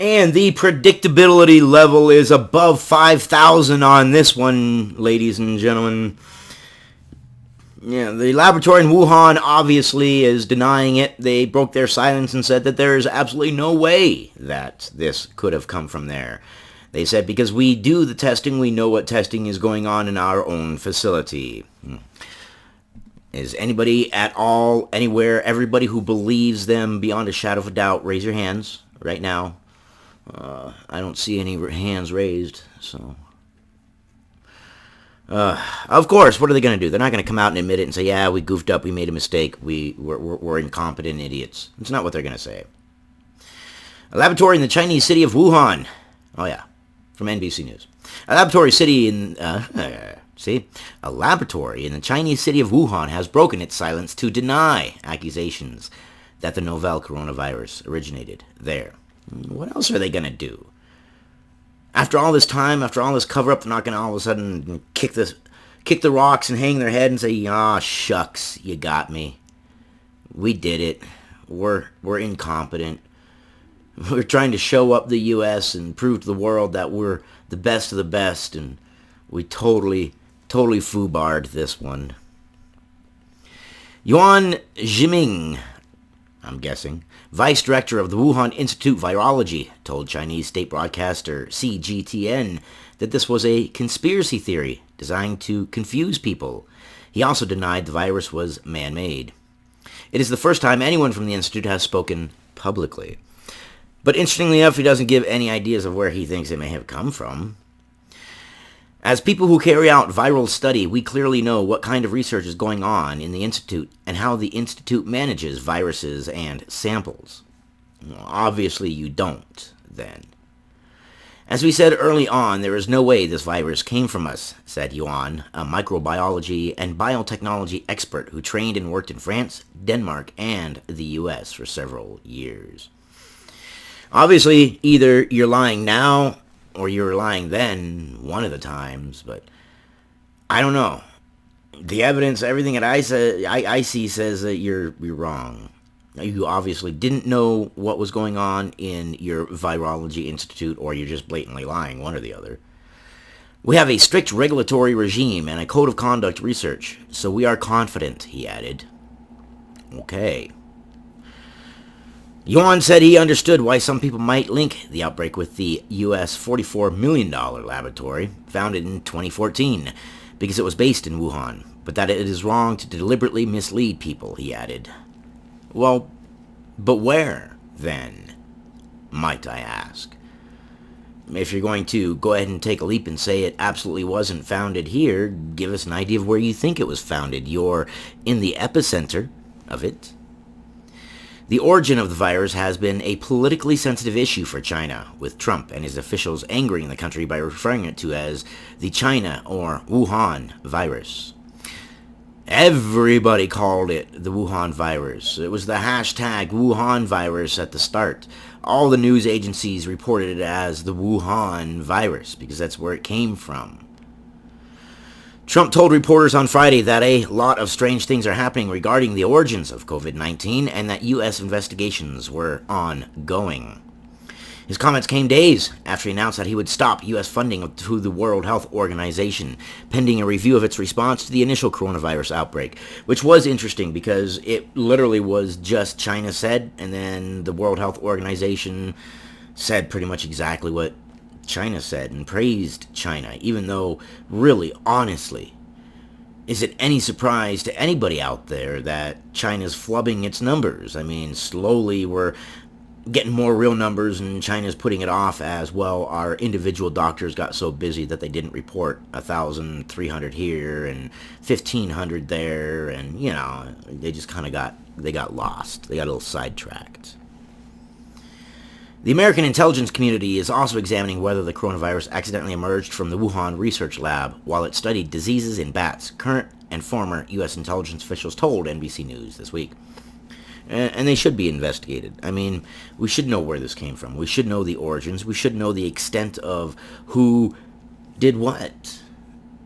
And the predictability level is above 5,000 on this one, ladies and gentlemen. Yeah, the laboratory in Wuhan obviously is denying it. They broke their silence and said that there is absolutely no way that this could have come from there. They said, because we do the testing, we know what testing is going on in our own facility. Is anybody at all, anywhere, everybody who believes them beyond a shadow of a doubt, raise your hands right now. I don't see any hands raised, so... of course, what are they going to do? They're not going to come out and admit it and say, yeah, we goofed up, we made a mistake, we're incompetent idiots. That's not what they're going to say. A laboratory in the Chinese city of Wuhan. Oh, yeah, from NBC News. A laboratory in the Chinese city of Wuhan has broken its silence to deny accusations that the novel coronavirus originated there. What else are they going to do? After all this time, after all this cover-up, they're not going to all of a sudden kick the rocks and hang their head and say, "Ah, shucks, you got me. We did it. We're incompetent. We're trying to show up the U.S. and prove to the world that we're the best of the best, and we totally foobarred this one." Yuan Zhiming, I'm guessing, vice director of the Wuhan Institute Virology, told Chinese state broadcaster CGTN that this was a conspiracy theory designed to confuse people. He also denied the virus was man-made. It is the first time anyone from the institute has spoken publicly. But interestingly enough, he doesn't give any ideas of where he thinks it may have come from. As people who carry out viral study, we clearly know what kind of research is going on in the Institute and how the Institute manages viruses and samples. Well, obviously you don't, then. As we said early on, there is no way this virus came from us, said Yuan, a microbiology and biotechnology expert who trained and worked in France, Denmark, and the US for several years. Obviously, either you're lying now or you were lying then, one of the times, but I don't know. The evidence, everything that I see says that you're wrong. You obviously didn't know what was going on in your virology institute, or you're just blatantly lying, one or the other. We have a strict regulatory regime and a code of conduct research, so we are confident, he added. Okay. Yuan said he understood why some people might link the outbreak with the U.S. $44 million laboratory, founded in 2014, because it was based in Wuhan, but that it is wrong to deliberately mislead people, he added. Well, but where, then, might I ask? If you're going to go ahead and take a leap and say it absolutely wasn't founded here, give us an idea of where you think it was founded. You're in the epicenter of it. The origin of the virus has been a politically sensitive issue for China, with Trump and his officials angering the country by referring it to as the China or Wuhan virus. Everybody called it the Wuhan virus. It was the hashtag Wuhan virus at the start. All the news agencies reported it as the Wuhan virus because that's where it came from. Trump told reporters on Friday that a lot of strange things are happening regarding the origins of COVID-19 and that U.S. investigations were ongoing. His comments came days after he announced that he would stop U.S. funding to the World Health Organization, pending a review of its response to the initial coronavirus outbreak, which was interesting because it literally was just China said, and then the World Health Organization said pretty much exactly what China said and praised China, even though, really, honestly, is it any surprise to anybody out there that China's flubbing its numbers? I mean, slowly we're getting more real numbers and China's putting it off as, well, our individual doctors got so busy that they didn't report 1,300 here and 1,500 there, and, you know, they just kind of got lost. They got a little sidetracked. The American intelligence community is also examining whether the coronavirus accidentally emerged from the Wuhan research lab while it studied diseases in bats, current and former U.S. intelligence officials told NBC News this week. And they should be investigated. I mean, we should know where this came from. We should know the origins. We should know the extent of who did what.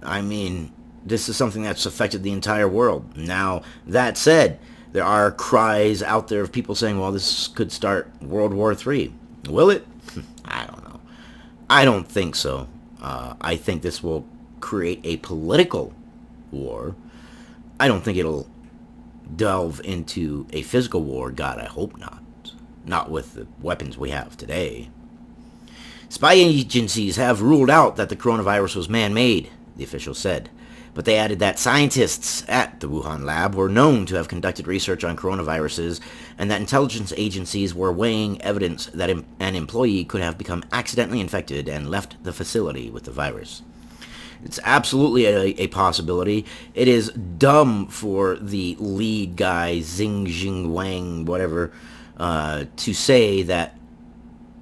I mean, this is something that's affected the entire world. Now, that said, there are cries out there of people saying, well, this could start World War III. Will it? I don't know. I don't think so. I think this will create a political war. I don't think it'll delve into a physical war. God, I hope not. Not with the weapons we have today. Spy agencies have ruled out that the coronavirus was man-made, the official said. But they added that scientists at the Wuhan lab were known to have conducted research on coronaviruses and that intelligence agencies were weighing evidence that an employee could have become accidentally infected and left the facility with the virus. It's absolutely a possibility. It is dumb for the lead guy, Xing Wang, whatever, to say that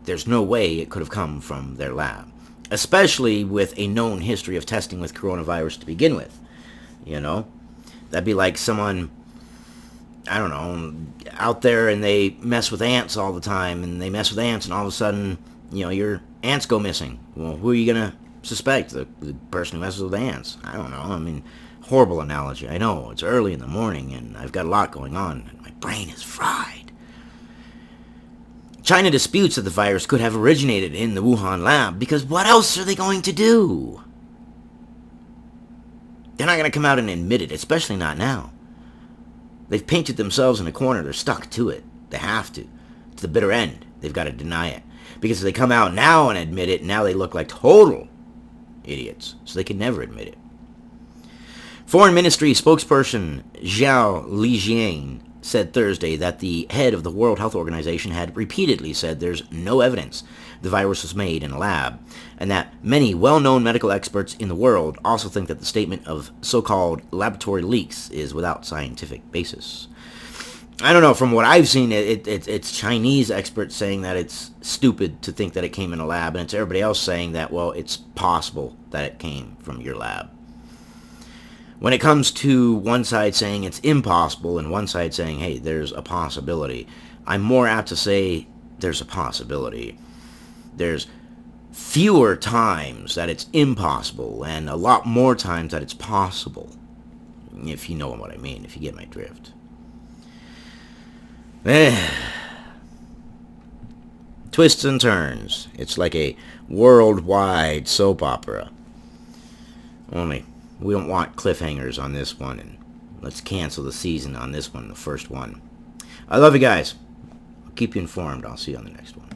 there's no way it could have come from their lab, especially with a known history of testing with coronavirus to begin with. You know, that'd be like someone, I don't know, out there and they mess with ants all the time, and they mess with ants, and all of a sudden, you know, your ants go missing. Well, who are you gonna suspect? The person who messes with ants? I don't know. I mean, horrible analogy. I know, it's early in the morning, and I've got a lot going on, and my brain is fried. China disputes that the virus could have originated in the Wuhan lab because what else are they going to do? They're not going to come out and admit it, especially not now. They've painted themselves in a corner. They're stuck to it. They have to. To the bitter end. They've got to deny it. Because if they come out now and admit it, now they look like total idiots. So they can never admit it. Foreign Ministry spokesperson Zhao Lijian said Thursday that the head of the World Health Organization had repeatedly said there's no evidence the virus was made in a lab, and that many well-known medical experts in the world also think that the statement of so-called laboratory leaks is without scientific basis. I don't know, from what I've seen, it's Chinese experts saying that it's stupid to think that it came in a lab, and it's everybody else saying that, well, it's possible that it came from your lab. When it comes to one side saying it's impossible and one side saying, hey, there's a possibility, I'm more apt to say there's a possibility. There's fewer times that it's impossible and a lot more times that it's possible. If you know what I mean, if you get my drift. Twists and turns. It's like a worldwide soap opera. Only we don't want cliffhangers on this one, and let's cancel the season on this one, the first one. I love you guys. I'll keep you informed. I'll see you on the next one.